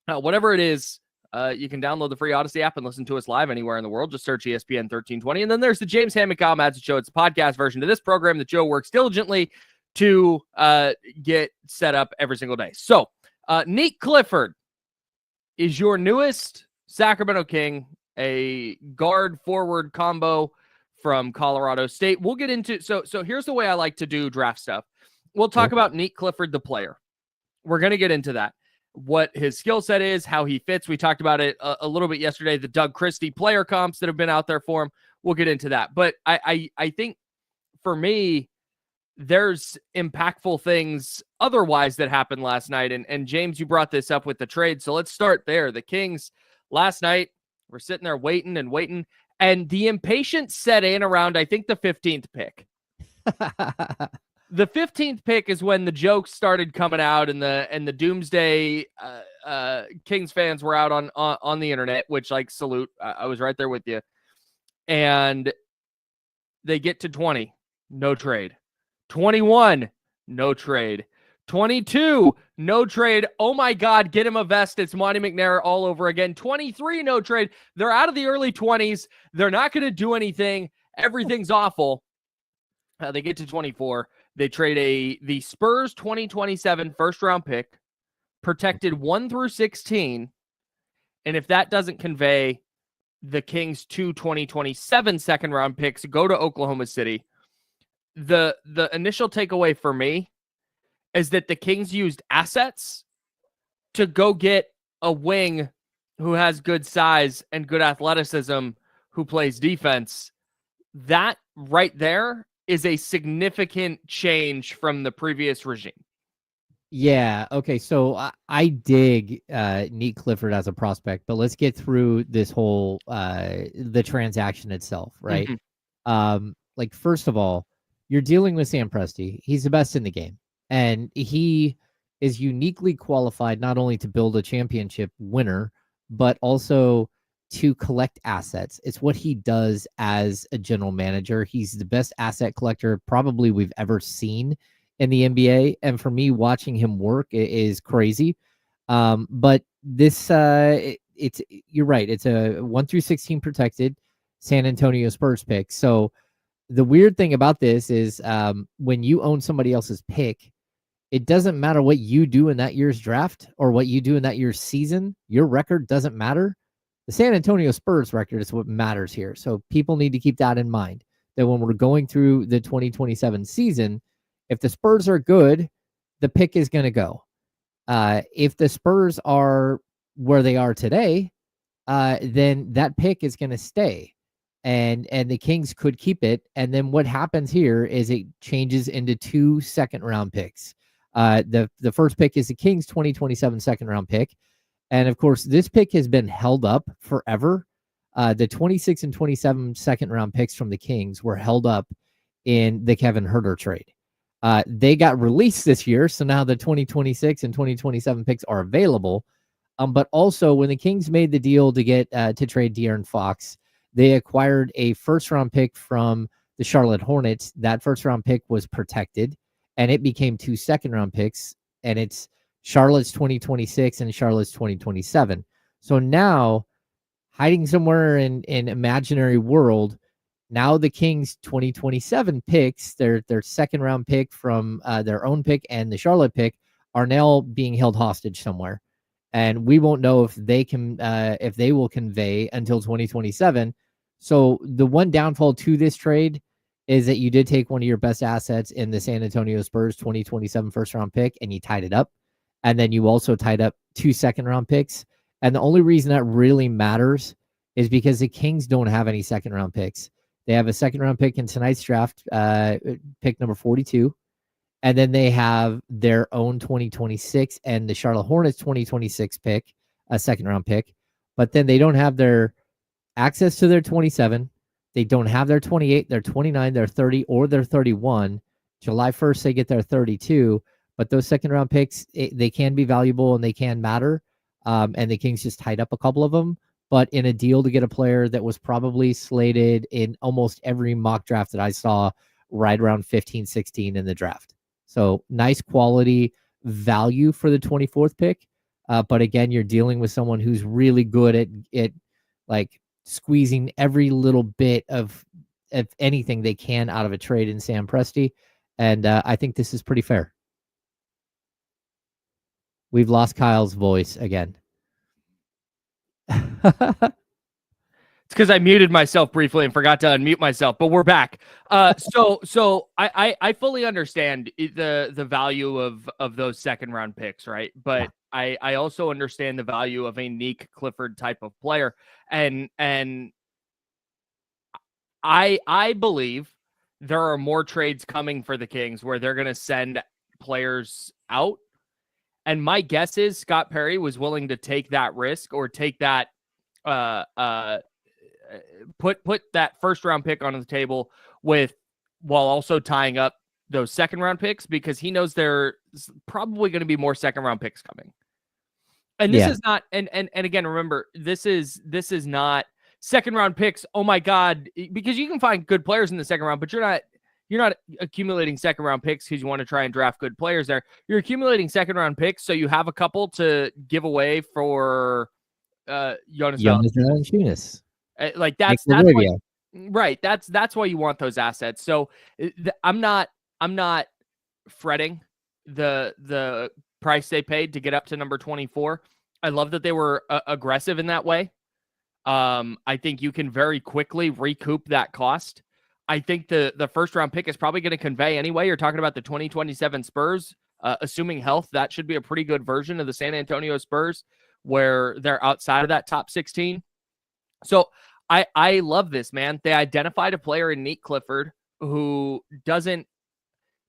whatever it is, you can download the free Odyssey app and listen to us live anywhere in the world. Just search ESPN 1320. And then there's the James Hammock Kyle Madsen Show. It's a podcast version of this program that Joe works diligently to get set up every single day. So, Nique Clifford is your newest Sacramento King, a guard-forward combo from Colorado State. We'll get into so here's the way I like to do draft stuff. We'll talk about Nique Clifford, the player. We're going to get into that. What his skill set is, how he fits. We talked about it a little bit yesterday, the Doug Christie player comps that have been out there for him. We'll get into that. But I think for me, there's impactful things otherwise that happened last night. And James, you brought this up with the trade. So let's start there. The Kings last night were sitting there waiting. And the impatience set in around, I think, the 15th pick. The 15th pick is when the jokes started coming out and the doomsday Kings fans were out on the internet, which, like, salute. I was right there with you. And they get to 20, no trade. 21, no trade. 22, no trade. Oh my God, get him a vest. It's Monty McNair all over again. 23, no trade. They're out of the early 20s. They're not going to do anything. Everything's awful. They get to 24. They trade the Spurs 2027 first round pick, protected 1 through 16. And if that doesn't convey, the Kings 2027 second round picks go to Oklahoma City. The initial takeaway for me is that the Kings used assets to go get a wing who has good size and good athleticism, who plays defense. That right there is a significant change from the previous regime. Yeah. Okay. So I dig Nique Clifford as a prospect, but let's get through this whole the transaction itself, right? Like, first of all, you're dealing with Sam Presti. He's the best in the game, and he is uniquely qualified not only to build a championship winner, but also to collect assets. It's what he does as a general manager. He's the best asset collector probably we've ever seen in the NBA. And for me, watching him work is crazy. But this, you're right. It's a 1 through 16 protected San Antonio Spurs pick. So the weird thing about this is when you own somebody else's pick, it doesn't matter what you do in that year's draft or what you do in that year's season. Your record doesn't matter. The San Antonio Spurs record is what matters here. So people need to keep that in mind, that when we're going through the 2027 season, if the Spurs are good, the pick is going to go. If the Spurs are where they are today, then that pick is going to stay. And the Kings could keep it. And then what happens here is it changes into 2 second-round picks. The first pick is the Kings 2027 second-round pick. And, of course, this pick has been held up forever. The 26 and 27 second-round picks from the Kings were held up in the Kevin Huerter trade. They got released this year, so now the 2026 and 2027 picks are available. But also, when the Kings made the deal to get to trade De'Aaron Fox, they acquired a first-round pick from the Charlotte Hornets. That first-round pick was protected, and it became 2 second-round picks, and it's Charlotte's 2026 and Charlotte's 2027. So now, hiding somewhere in an imaginary world, now the Kings 2027 picks, their second-round pick from their own pick and the Charlotte pick, are now being held hostage somewhere. And we won't know if they will convey until 2027. So the one downfall to this trade is that you did take one of your best assets in the San Antonio Spurs 2027 first-round pick, and you tied it up. And then you also tied up 2 second-round picks. And the only reason that really matters is because the Kings don't have any second-round picks. They have a second-round pick in tonight's draft, pick number 42. And then they have their own 2026 and the Charlotte Hornets 2026 pick, a second-round pick. But then they don't have their access to their 27. They don't have their 28, their 29, their 30, or their 31. July 1st, they get their 32. But those second-round picks, they can be valuable and they can matter. And the Kings just tied up a couple of them. But in a deal to get a player that was probably slated in almost every mock draft that I saw right around 15, 16 in the draft. So nice quality value for the 24th pick. But again, you're dealing with someone who's really good at like squeezing every little bit of anything they can out of a trade in Sam Presti. And I think this is pretty fair. We've lost Kyle's voice again. It's because I muted myself briefly and forgot to unmute myself, but we're back. So I fully understand the value of those second round picks, right? But yeah. I also understand the value of a Nique Clifford type of player, and I believe there are more trades coming for the Kings where they're going to send players out, and my guess is Scott Perry was willing to take that risk or take that put that first round pick on the table while also tying up those second round picks, because he knows there's probably going to be more second round picks coming. And this is not, and again, remember, this is not second round picks. Oh my God, because you can find good players in the second round, but you're not accumulating second round picks because you want to try and draft good players there. You're accumulating second round picks so you have a couple to give away for Jonas Valanciunas. Like that's why, right. That's why you want those assets. So I'm not fretting the price they paid to get up to number 24. I love that they were aggressive in that way. I think you can very quickly recoup that cost. I think the first round pick is probably going to convey anyway. You're talking about the 2027 Spurs, assuming health. That should be a pretty good version of the San Antonio Spurs, where they're outside of that top 16. So I love this, man. They identified a player in Nique Clifford who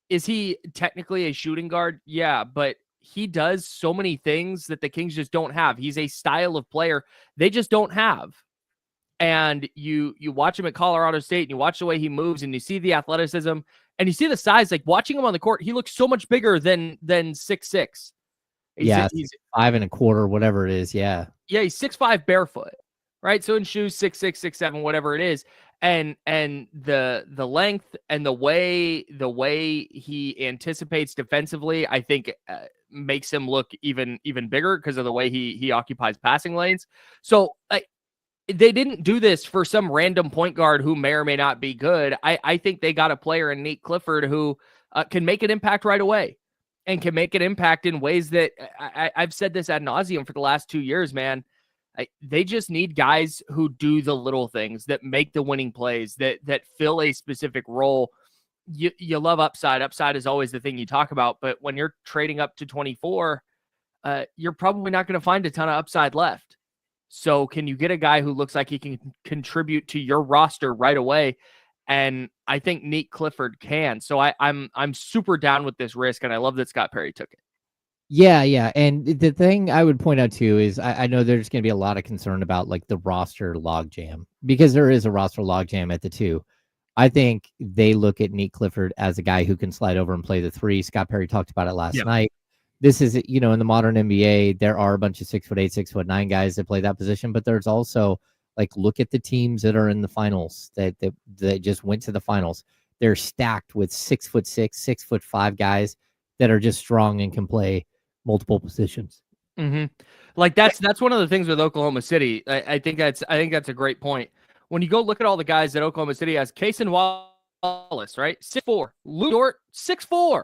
is he technically a shooting guard? Yeah, but he does so many things that the Kings just don't have. He's a style of player they just don't have. And you watch him at Colorado State and you watch the way he moves and you see the athleticism and you see the size. Like watching him on the court, he looks so much bigger than 6'6". He's 5 1/4, whatever it is. Yeah, he's 6'5" barefoot. Right, so in shoes 6'6", 6'7", whatever it is, and the length and the way he anticipates defensively, I think makes him look even bigger because of the way he occupies passing lanes. So they didn't do this for some random point guard who may or may not be good. I think they got a player in Nique Clifford who can make an impact right away, and can make an impact in ways that I've said this ad nauseum for the last 2 years, man. They just need guys who do the little things that make the winning plays, that fill a specific role. You love upside. Upside is always the thing you talk about, but when you're trading up to 24, you're probably not going to find a ton of upside left. So can you get a guy who looks like he can contribute to your roster right away? And I think Nique Clifford can. So I'm super down with this risk, and I love that Scott Perry took it. Yeah. And the thing I would point out too is I know there's going to be a lot of concern about like the roster logjam, because there is a roster logjam at the 2. I think they look at Nique Clifford as a guy who can slide over and play the 3. Scott Perry talked about it last night. This is, in the modern NBA, there are a bunch of 6'8", 6'9" guys that play that position, but there's also like, look at the teams that are in the finals that just went to the finals. They're stacked with 6'6", 6'5" guys that are just strong and can play multiple positions. Mm-hmm. Like that's one of the things with Oklahoma City. I think that's a great point. When you go look at all the guys that Oklahoma City has, Cason Wallace, right? 6'4", Lou Dort, 6'4",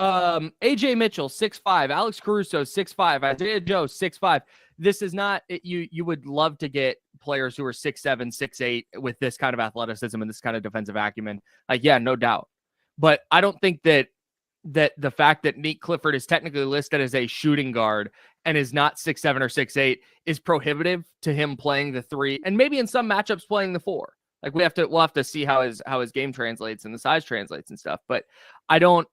AJ Mitchell, 6'5", Alex Caruso, 6'5", Isaiah Joe, 6'5". This is not you would love to get players who are 6'7", 6'8" with this kind of athleticism and this kind of defensive acumen. Like, yeah, no doubt. But I don't think that the fact that Nique Clifford is technically listed as a shooting guard and is not 6'7" or 6'8" is prohibitive to him playing the 3, and maybe in some matchups playing the 4. Like we'll have to see how his game translates and the size translates and stuff. But I don't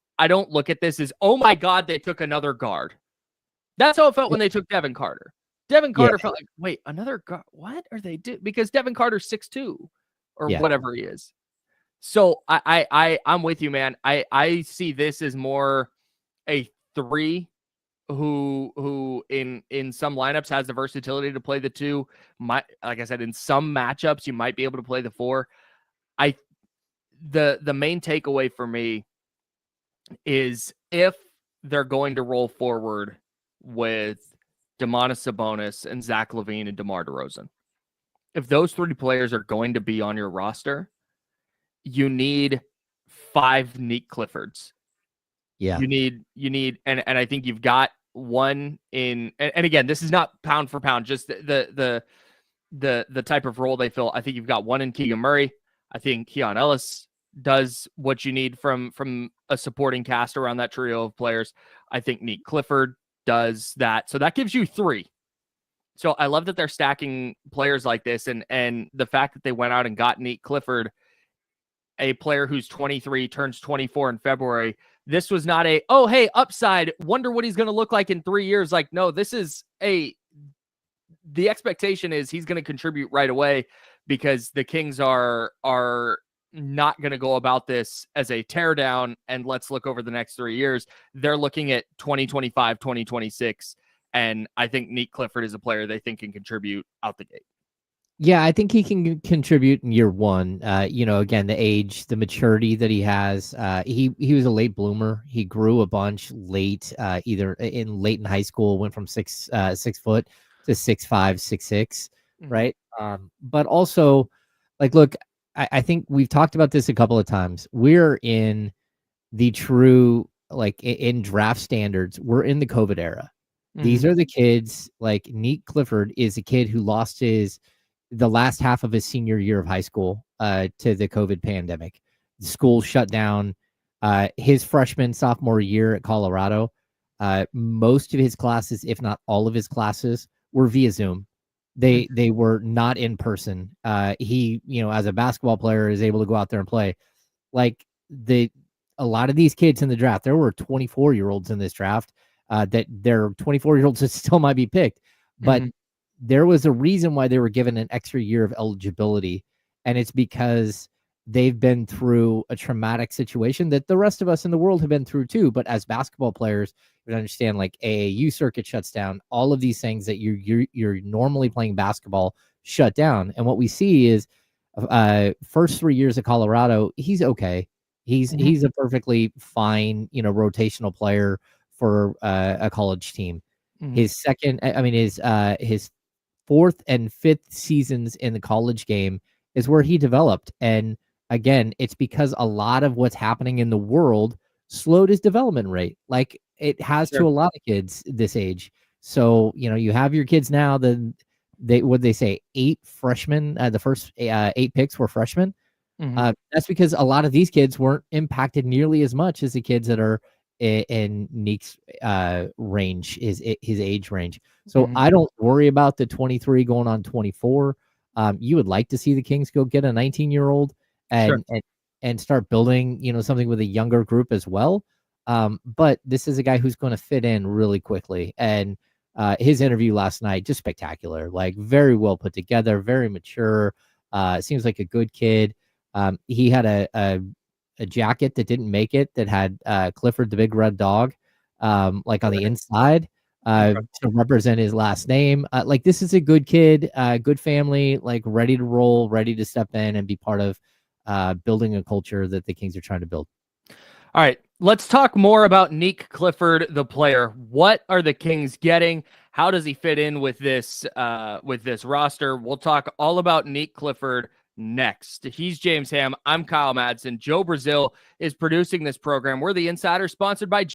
look at this as, oh my God, they took another guard. That's how it felt when they took Devin Carter. Devin Carter felt like, wait, another guard? What are they doing? Because Devin Carter's 6'2" or whatever he is. So I'm with you, man. I see this as more a 3 who in some lineups has the versatility to play the 2. Like I said, in some matchups you might be able to play the 4. The main takeaway for me is if they're going to roll forward with Domantas Sabonis, and Zach LaVine and DeMar DeRozan. If those 3 players are going to be on your roster, you need 5 Nique Cliffords. Yeah. You need, and I think you've got one in, and again, this is not pound for pound, just the type of role they fill. I think you've got one in Keegan Murray. I think Keon Ellis does what you need from a supporting cast around that trio of players. I think Nique Clifford does that. So that gives you 3. So I love that they're stacking players like this, and the fact that they went out and got Nique Clifford, a player who's 23, turns 24 in February. This was not a, oh, hey, upside, wonder what he's going to look like in 3 years. Like, no, this is the expectation is he's going to contribute right away, because the Kings are not going to go about this as a teardown and let's look over the next 3 years. They're looking at 2025, 2026. And I think Nique Clifford is a player they think can contribute out the gate. Yeah, I think he can contribute in year one. Again, the age, the maturity that he has. He was a late bloomer. He grew a bunch late, either late in high school, went from 6 foot to 6'5", 6'6", right? But also, like, look, I think we've talked about this a couple of times. We're in the true, like, in draft standards, we're in the COVID era. These are the kids, like Nique Clifford is a kid who lost the last half of his senior year of high school to the COVID pandemic. The school shut down. His freshman, sophomore year at Colorado, most of his classes, if not all of his classes, were via Zoom. They were not in person. He, as a basketball player, is able to go out there and play. Like, a lot of these kids in the draft, there were 24-year-olds in this draft that they're 24-year-olds that still might be picked. But there was a reason why they were given an extra year of eligibility. And it's because they've been through a traumatic situation that the rest of us in the world have been through too. But as basketball players, you understand, like, AAU circuit shuts down, all of these things that you're normally playing basketball shut down. And what we see is first 3 years of Colorado, he's okay. He's a perfectly fine, rotational player for a college team. His second, his 4th and 5th seasons in the college game is where he developed. And again, it's because a lot of what's happening in the world slowed his development rate. Like it has to a lot of kids this age. So, you have your kids now, then they say 8 freshmen, the first 8 picks were freshmen. That's because a lot of these kids weren't impacted nearly as much as the kids that are in Nique's range, his age range. So I don't worry about the 23 going on 24. You would like to see the Kings go get a 19-year-old and start building, something with a younger group as well. But this is a guy who's going to fit in really quickly. And his interview last night, just spectacular, like very well put together, very mature. Seems like a good kid. He had a jacket that didn't make it that had Clifford the Big Red Dog like on the inside to represent his last name. Like, this is a good kid, good family, like ready to roll, ready to step in and be part of building a culture that the Kings are trying to build. All right, let's talk more about Nique Clifford, the player. What are the Kings getting? How does he fit in with this roster? We'll talk all about Nique Clifford next. He's James Ham. I'm Kyle Madsen. Joe Brazil is producing this program. We're the Insider, sponsored by